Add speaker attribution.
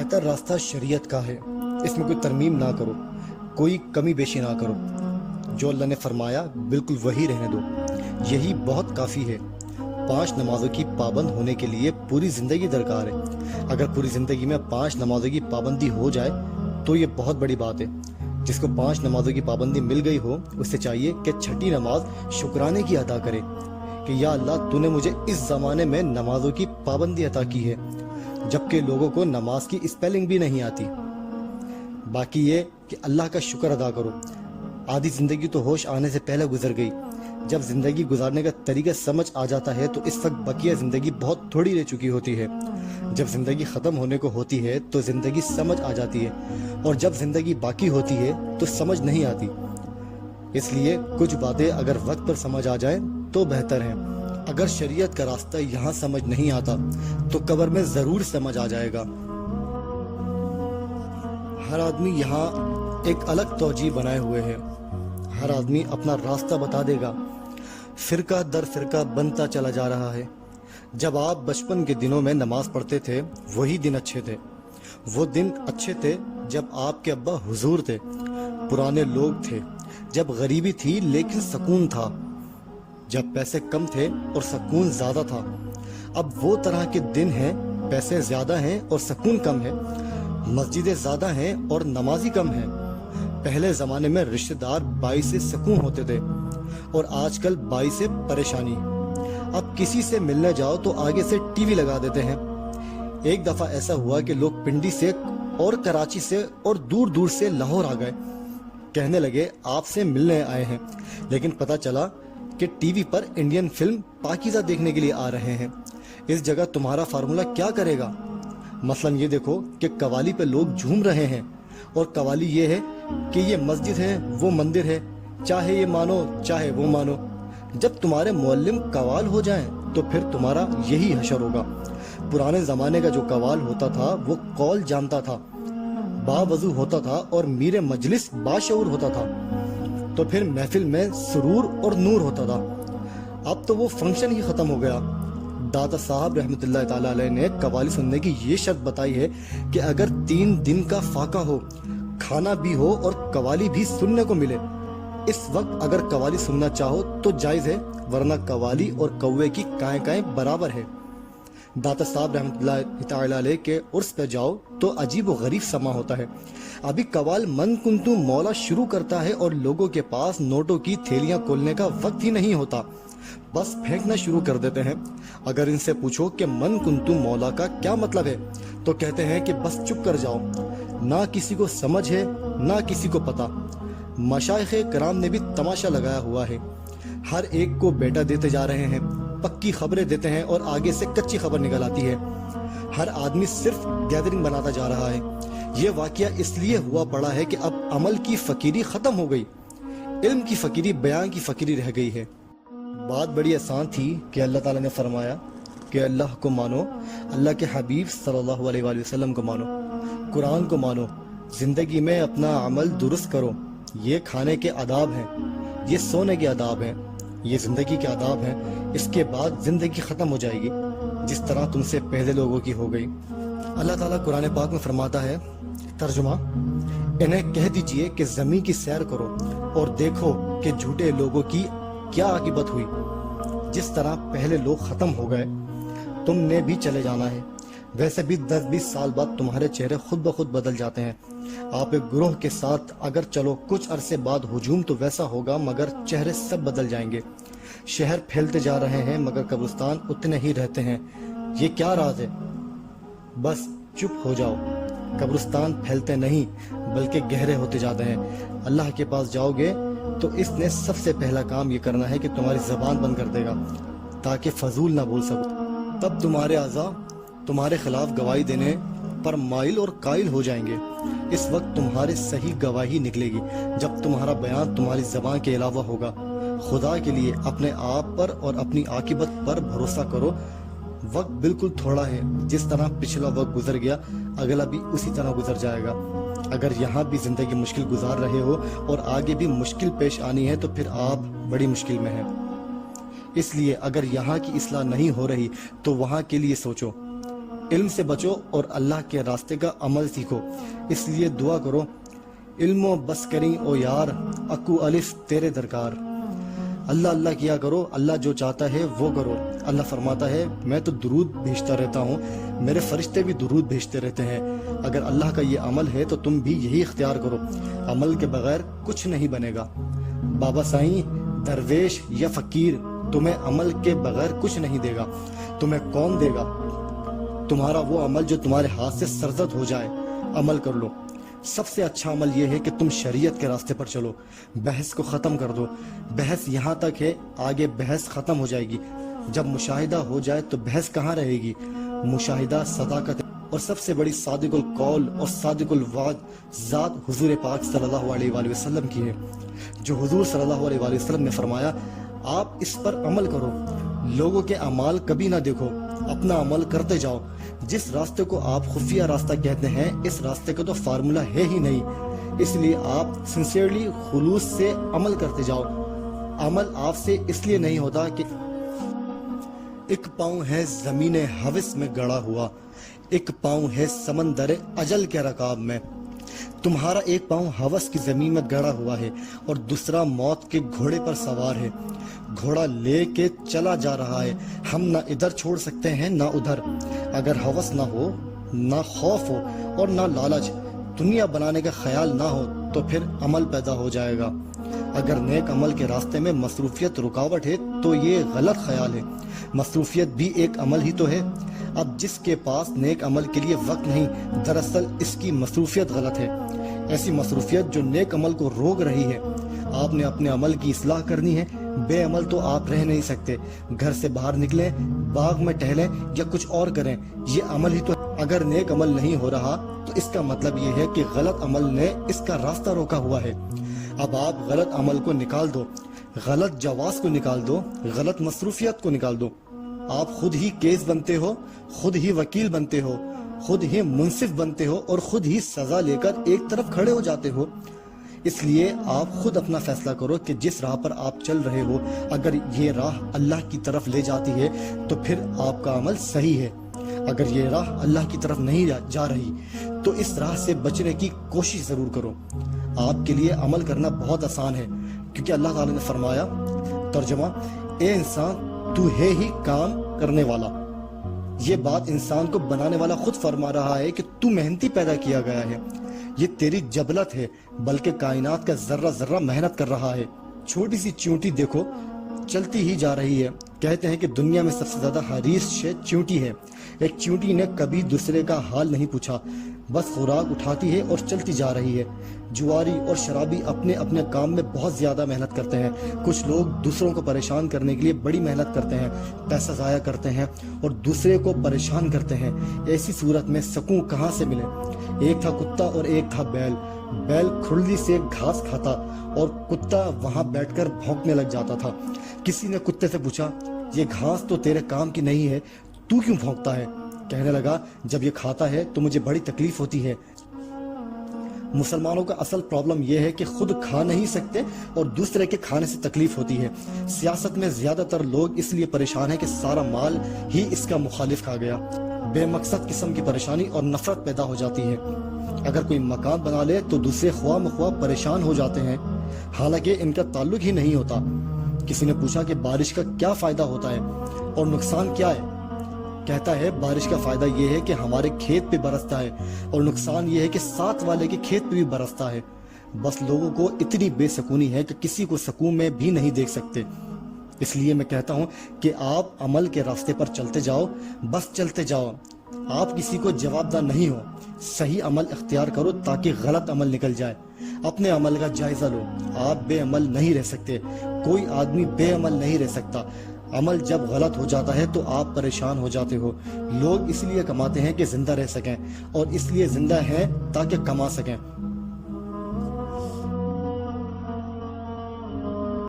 Speaker 1: بہتر راستہ شریعت کا ہے، اس میں کوئی ترمیم نہ کرو، کوئی کمی بیشی نہ کرو، جو اللہ نے فرمایا بالکل وہی رہنے دو، یہی بہت کافی ہے۔ 5 نمازوں کی پابند ہونے کے لیے پوری زندگی درکار ہے۔ اگر پوری زندگی میں 5 نمازوں کی پابندی ہو جائے تو یہ بہت بڑی بات ہے۔ جس کو 5 نمازوں کی پابندی مل گئی ہو، اس سے چاہیے کہ 6ٹھی نماز شکرانے کی ادا کرے کہ یا اللہ تو نے مجھے اس زمانے میں نمازوں کی پابندی عطا کی ہے، جبکہ لوگوں کو نماز کی اسپیلنگ بھی نہیں آتی۔ باقی یہ کہ اللہ کا شکر ادا کرو۔ آدھی زندگی تو ہوش آنے سے پہلے گزر گئی۔ جب زندگی گزارنے کا طریقہ سمجھ آ جاتا ہے تو اس وقت بقیہ زندگی بہت تھوڑی رہ چکی ہوتی ہے۔ جب زندگی ختم ہونے کو ہوتی ہے تو زندگی سمجھ آ جاتی ہے، اور جب زندگی باقی ہوتی ہے تو سمجھ نہیں آتی۔ اس لیے کچھ باتیں اگر وقت پر سمجھ آ جائیں تو بہتر ہیں۔ اگر شریعت کا راستہ یہاں سمجھ نہیں آتا تو قبر میں ضرور سمجھ آ جائے گا۔ ہر آدمی یہاں ایک الگ توجیہ بنائے ہوئے ہے، ہر آدمی اپنا راستہ بتا دے گا۔ فرقہ در فرقہ بنتا چلا جا رہا ہے۔ جب آپ بچپن کے دنوں میں نماز پڑھتے تھے وہی دن اچھے تھے۔ وہ دن اچھے تھے جب آپ کے ابا حضور تھے، پرانے لوگ تھے، جب غریبی تھی لیکن سکون تھا، جب پیسے کم تھے اور سکون زیادہ تھا۔ اب وہ طرح کے دن ہیں، پیسے زیادہ ہیں اور سکون کم ہے، مسجدیں زیادہ ہیں اور نمازی کم ہیں۔ پہلے زمانے میں رشتہ دار باعث سکون ہوتے تھے اور آج کل باعث پریشانی۔ اب کسی سے ملنے جاؤ تو آگے سے ٹی وی لگا دیتے ہیں۔ ایک دفعہ ایسا ہوا کہ لوگ پنڈی سے اور کراچی سے اور دور دور سے لاہور آ گئے، کہنے لگے آپ سے ملنے آئے ہیں، لیکن پتہ چلا کہ ٹی وی پر انڈین فلم پاکیزہ دیکھنے کے لیے آ رہے ہیں۔ اس جگہ تمہارا فارمولہ کیا کرے گا؟ مثلا یہ دیکھو کہ قوالی پہ لوگ جھوم رہے ہیں، اور قوالی یہ ہے کہ یہ مسجد ہے، وہ مندر ہے، چاہے یہ مانو چاہے وہ مانو۔ جب تمہارے معلم قوال ہو جائیں تو پھر تمہارا یہی حشر ہوگا۔ پرانے زمانے کا جو قوال ہوتا تھا وہ قول جانتا تھا، باوضو ہوتا تھا اور میر مجلس باشعور ہوتا تھا، تو پھر محفل میں سرور اور نور ہوتا تھا۔ اب تو وہ فنکشن ہی ختم ہو گیا۔ دادا صاحب رحمۃ اللہ تعالی علیہ نے قوالی سننے کی یہ شرط بتائی ہے کہ اگر 3 دن کا فاقہ ہو، کھانا بھی ہو اور قوالی بھی سننے کو ملے۔ اس وقت اگر قوالی سننا چاہو تو جائز ہے، ورنہ قوالی اور کوے کی کائیں کائیں برابر ہے۔ داتا صاحب رحمۃ اللہ تعالی علیہ کے عرس پہ جاؤ تو عجیب و غریب سما ہوتا ہے۔ ابھی قوال من کنتو مولا شروع کرتا ہے اور لوگوں کے پاس نوٹوں کی تھیلیاں کھولنے کا وقت ہی نہیں ہوتا، بس پھینکنا شروع کر دیتے ہیں۔ اگر ان سے پوچھو کہ من کنتو مولا کا کیا مطلب ہے تو کہتے ہیں کہ بس چپ کر جاؤ۔ نہ کسی کو سمجھ ہے نہ کسی کو پتا۔ مشائخ کرام نے بھی تماشا لگایا ہوا ہے، ہر ایک کو بیٹا دیتے جا رہے ہیں، پکی خبریں دیتے ہیں اور آگے سے کچی خبر نکل آتی ہے۔ ہر آدمی صرف گیدرنگ بناتا جا رہا ہے۔ یہ واقعہ اس لیے ہوا پڑا ہے کہ اب عمل کی فقیری ختم ہو گئی، علم کی فقیری، بیان کی فقیری رہ گئی ہے۔ بات بڑی آسان تھی کہ اللہ تعالیٰ نے فرمایا کہ اللہ کو مانو، اللہ کے حبیب صلی اللہ علیہ وآلہ وسلم کو مانو، قرآن کو مانو، زندگی میں اپنا عمل درست کرو۔ یہ کھانے کے آداب ہیں، یہ سونے کے آداب ہیں، یہ زندگی کے آداب ہیں۔ اس کے بعد زندگی ختم ہو جائے گی جس طرح تم سے پہلے لوگوں کی ہو گئی۔ اللہ تعالیٰ قرآن پاک میں فرماتا ہے، ترجمہ، انہیں کہہ دیجئے کہ زمین کی سیر کرو اور دیکھو کہ جھوٹے لوگوں کی کیا عاقبت ہوئی۔ جس طرح پہلے لوگ ختم ہو گئے تم نے بھی چلے جانا ہے۔ ویسے بھی 10-20 سال بعد تمہارے چہرے خود بخود بدل جاتے ہیں۔ آپ ایک گروہ کے ساتھ اگر چلو کچھ عرصے بعد ہجوم تو ویسا ہوگا، مگر چہرے سب بدل جائیں گے۔ شہر پھیلتے جا رہے ہیں مگر قبرستان اتنے ہی رہتے ہیں۔ یہ کیا راز ہے؟ بس چپ ہو جاؤ۔ قبرستان پھیلتے نہیں بلکہ گہرے ہوتے جاتے ہیں۔ اللہ کے پاس جاؤ گے تو اس نے سب سے پہلا کام یہ کرنا ہے کہ تمہاری زبان بند کر دے گا تاکہ فضول نہ بول سکو۔ تب تمہارے اعضاء تمہارے خلاف گواہی دینے پر مائل اور قائل ہو جائیں گے۔ اس وقت تمہارے صحیح گواہی نکلے گی جب تمہارا بیان تمہاری زبان کے علاوہ ہوگا۔ خدا کے لیے اپنے آپ پر اور اپنی عاقبت پر بھروسہ کرو۔ وقت بالکل تھوڑا ہے، جس طرح پچھلا وقت گزر گیا اگلا بھی اسی طرح گزر جائے گا۔ اگر یہاں بھی زندگی مشکل گزار رہے ہو اور آگے بھی مشکل پیش آنی ہے تو پھر آپ بڑی مشکل میں ہیں۔ اس لیے اگر یہاں کی اصلاح نہیں ہو رہی تو وہاں کے لیے سوچو۔ علم سے بچو اور اللہ کے راستے کا عمل سیکھو۔ اس لیے دعا کرو، علم و بس کریں او یار، اکو الف تیرے درکار۔ اللہ اللہ کیا کرو، اللہ جو چاہتا ہے وہ کرو۔ اللہ فرماتا ہے میں تو درود بھیجتا رہتا ہوں، میرے فرشتے بھی درود بھیجتے رہتے ہیں۔ اگر اللہ کا یہ عمل ہے تو تم بھی یہی اختیار کرو، عمل کے بغیر کچھ نہیں بنے گا۔ بابا سائیں، درویش یا فقیر تمہیں عمل کے بغیر کچھ نہیں دے گا۔ تمہیں کون دے گا؟ تمہارا وہ عمل جو تمہارے ہاتھ سے سرزد ہو جائے۔ عمل کر لو۔ سب سے اچھا عمل یہ ہے کہ تم شریعت کے راستے پر چلو، بحث کو ختم کر دو۔ بحث یہاں تک ہے، آگے بحث ختم ہو جائے گی۔ جب مشاہدہ ہو جائے تو بحث کہاں رہے گی؟ مشاہدہ صداقت اور سب سے بڑی صادق القول اور صادق الوعد ذات حضور پاک صلی اللہ علیہ وآلہ وسلم کی ہے، جو حضور صلی اللہ علیہ وآلہ وسلم نے فرمایا آپ اس پر عمل کرو، لوگوں کے اعمال کبھی نہ دیکھو، اپنا عمل کرتے جاؤ۔ جس راستے کو آپ خفیہ راستہ کہتے ہیں، اس راستے کا تو فارمولہ ہے ہی نہیں، اس لیے آپ سنسیئرلی خلوص سے عمل کرتے جاؤ۔ عمل آپ سے اس لیے نہیں ہوتا کہ ایک پاؤں ہے زمین حوث میں گڑا ہوا، ایک پاؤں ہے سمندر اجل کے رکاب میں۔ تمہارا ایک پاؤں حوث کی زمین میں گڑا ہوا ہے اور دوسرا موت کے گھوڑے پر سوار ہے، گھوڑا لے کے چلا جا رہا ہے، ہم نہ ادھر چھوڑ سکتے ہیں نہ ادھر۔ اگر حوث نہ ہو، نہ خوف ہو اور نہ لالچ، دنیا بنانے کا خیال نہ ہو تو پھر عمل پیدا ہو جائے گا۔ اگر نیک عمل کے راستے میں مصروفیت رکاوٹ ہے تو یہ غلط خیال ہے، مصروفیت بھی ایک عمل ہی تو ہے۔ اب جس کے پاس نیک عمل کے لیے وقت نہیں، دراصل اس کی مصروفیت غلط ہے، ایسی مصروفیت جو نیک عمل کو روک رہی ہے۔ آپ نے اپنے عمل کی اصلاح کرنی ہے، بے عمل تو آپ رہ نہیں سکتے۔ گھر سے باہر نکلیں، باغ میں ٹہلیں یا کچھ اور کریں، یہ عمل ہی تو ہے۔ اگر نیک عمل نہیں ہو رہا تو اس کا مطلب یہ ہے کہ غلط عمل نے اس کا راستہ روکا ہوا ہے۔ اب آپ غلط عمل کو نکال دو، غلط جواز کو نکال دو، غلط مصروفیت کو نکال دو۔ آپ خود ہی کیس بنتے ہو، خود ہی وکیل بنتے ہو، خود ہی منصف بنتے ہو اور خود ہی سزا لے کر ایک طرف کھڑے ہو جاتے ہو۔ اس لیے آپ خود اپنا فیصلہ کرو کہ جس راہ پر آپ چل رہے ہو، اگر یہ راہ اللہ کی طرف لے جاتی ہے تو پھر آپ کا عمل صحیح ہے۔ اگر یہ راہ اللہ کی طرف نہیں جا رہی تو اس راہ سے بچنے کی کوشش ضرور کرو۔ آپ کے لیے عمل کرنا بہت آسان ہے، کیونکہ اللہ تعالی نے فرمایا، ترجمہ، اے انسان تو ہے ہی کام کرنے والا۔ یہ بات انسان کو بنانے والا خود فرما رہا ہے کہ تو محنتی پیدا کیا گیا ہے، یہ تیری جبلت ہے، بلکہ کائنات کا ذرہ ذرہ محنت کر رہا ہے۔ چھوٹی سی چیونٹی دیکھو، چلتی ہی جا رہی ہے۔ کہتے ہیں کہ دنیا میں سب سے زیادہ حریص شے چیونٹی ہے۔ ایک چیونٹی نے کبھی دوسرے کا حال نہیں پوچھا، بس خوراک اٹھاتی ہے اور چلتی جا رہی ہے۔ جواری اور شرابی اپنے اپنے کام میں بہت زیادہ محنت کرتے ہیں۔ کچھ لوگ دوسروں کو پریشان کرنے کے لیے بڑی محنت کرتے ہیں، پیسہ ضائع کرتے ہیں اور دوسرے کو پریشان کرتے ہیں۔ ایسی صورت میں سکون کہاں سے ملے؟ ایک تھا کتا اور ایک تھا بیل۔ بیل کھرلی سے گھاس کھاتا اور کتا وہاں بیٹھ کر بھونکنے لگ جاتا تھا۔ کسی نے کتے سے پوچھا، یہ گھاس تو تیرے کام کی نہیں ہے، تو کیوں بھونکتا ہے؟ کہنے لگا، جب یہ کھاتا ہے تو مجھے بڑی تکلیف ہوتی ہے۔ مسلمانوں کا اصل پرابلم یہ ہے کہ خود کھا نہیں سکتے اور دوسرے کے کھانے سے تکلیف ہوتی ہے۔ سیاست میں زیادہ تر لوگ اس لیے پریشان ہیں کہ سارا مال ہی اس کا مخالف کھا گیا۔ بے مقصد قسم کی پریشانی اور نفرت پیدا ہو جاتی ہے۔ اگر کوئی مکان بنا لے تو دوسرے خواہ مخواہ پریشان ہو جاتے ہیں، حالانکہ ان کا تعلق ہی نہیں ہوتا۔ کسی نے پوچھا کہ بارش کا کیا فائدہ ہوتا ہے اور نقصان کیا ہے؟ کہتا ہے بارش کا فائدہ یہ ہے کہ ہمارے کھیت پہ برستا ہے اور نقصان یہ ہے کہ ساتھ والے کے کھیت پہ بھی برستا ہے۔ بس لوگوں کو اتنی بے سکونی ہے کہ کسی کو سکون میں بھی نہیں دیکھ سکتے۔ اس لیے میں کہتا ہوں کہ آپ عمل کے راستے پر چلتے جاؤ، بس چلتے جاؤ۔ آپ کسی کو جواب دہ نہیں ہو، صحیح عمل اختیار کرو تاکہ غلط عمل نکل جائے۔ اپنے عمل کا جائزہ لو، آپ بے عمل نہیں رہ سکتے، کوئی آدمی بے عمل نہیں رہ سکتا۔ عمل جب غلط ہو جاتا ہے تو آپ پریشان ہو جاتے ہو۔ لوگ اس لیے کماتے ہیں کہ زندہ رہ سکیں، اور اس لیے زندہ ہیں تاکہ کما سکیں۔